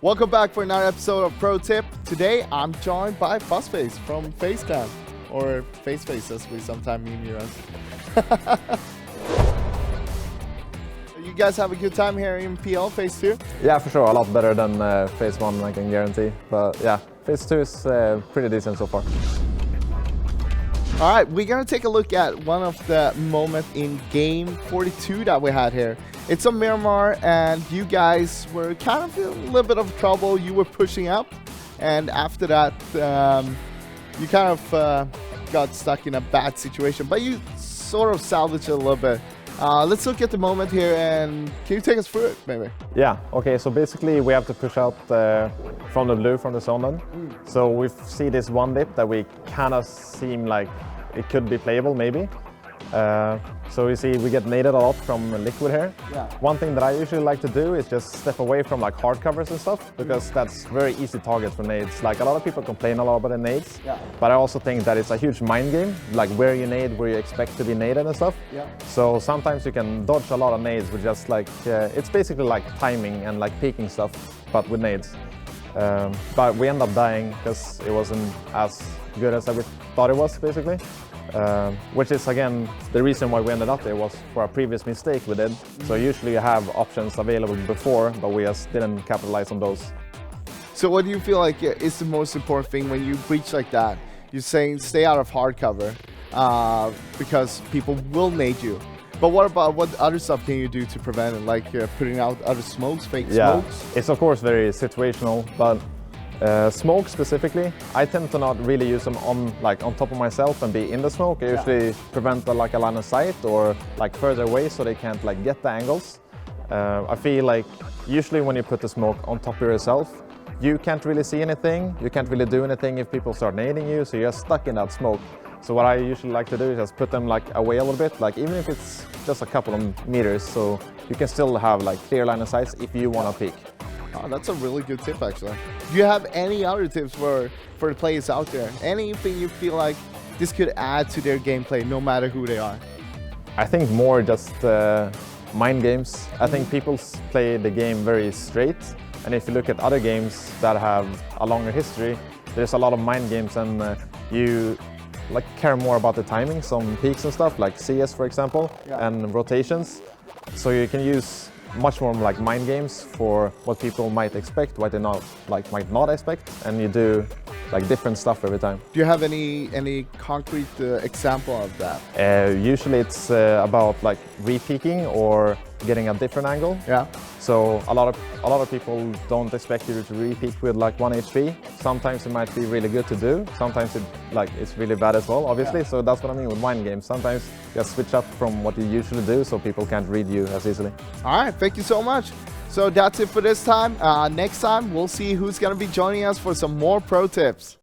Welcome back for another episode of Pro Tip. Today I'm joined by Fuzzface from Facecam, or Faceface as we sometimes meme you as. You guys have a good time here in PL Phase 2? Yeah, for sure. A lot better than Phase 1, I can guarantee. But yeah, Phase 2 is pretty decent so far. All right, we're gonna take a look at one of the moments in game 42 that we had here. It's on Miramar, and you guys were kind of in a little bit of trouble. You were pushing up, and after that, you kind of got stuck in a bad situation, but you sort of salvaged it a little bit. Let's look at the moment here, and can you take us through it, maybe? Yeah, okay, so basically we have to push out from the blue, from the zone then. So we see this one dip that we kind of seem like it could be playable, maybe. So you see we get naded a lot from liquid here. Yeah. One thing that I usually like to do is just step away from like hard covers and stuff, because that's very easy target for nades. Like a lot of people complain a lot about the nades, but I also think that it's a huge mind game, like where you nade, where you expect to be naded and stuff. So sometimes you can dodge a lot of nades with just like, it's basically like timing and like peeking stuff, but with nades. But we end up dying because it wasn't as good as we thought it was, basically. Which is again the reason why we ended up there, was for a previous mistake we did. So usually you have options available before, but we just didn't capitalize on those. So what do you feel like is the most important thing when you breach like that? You're saying stay out of hard cover because people will nade you. But what other stuff can you do to prevent it? Like putting out other smokes, fake smokes? It's of course very situational, but smoke specifically, I tend to not really use them on top of myself and be in the smoke. I usually prevent like a line of sight or like further away so they can't like get the angles. I feel like usually when you put the smoke on top of yourself, you can't really see anything, you can't really do anything if people start nading you, so you're stuck in that smoke. So what I usually like to do is just put them like away a little bit, like even if it's just a couple of meters, so you can still have like clear line of sight if you want to peek. Oh, that's a really good tip, actually. Do you have any other tips for the players out there? Anything you feel like this could add to their gameplay, no matter who they are? I think more just mind games. I think people play the game very straight, and if you look at other games that have a longer history, there's a lot of mind games, and you like care more about the timing, some peaks and stuff, like CS for example, and rotations. So you can use much more like mind games for what people might expect, what they might not expect, and you do like different stuff every time. Do you have any concrete example of that? Usually it's about like re-peaking or getting a different angle. Yeah. So a lot of people don't expect you to re-peak with like 1 HP. Sometimes it might be really good to do. Sometimes it's really bad as well, obviously. So that's what I mean with mind games. Sometimes you just switch up from what you usually do so people can't read you as easily. All right, thank you so much. So that's it for this time. Next time, we'll see who's going to be joining us for some more pro tips.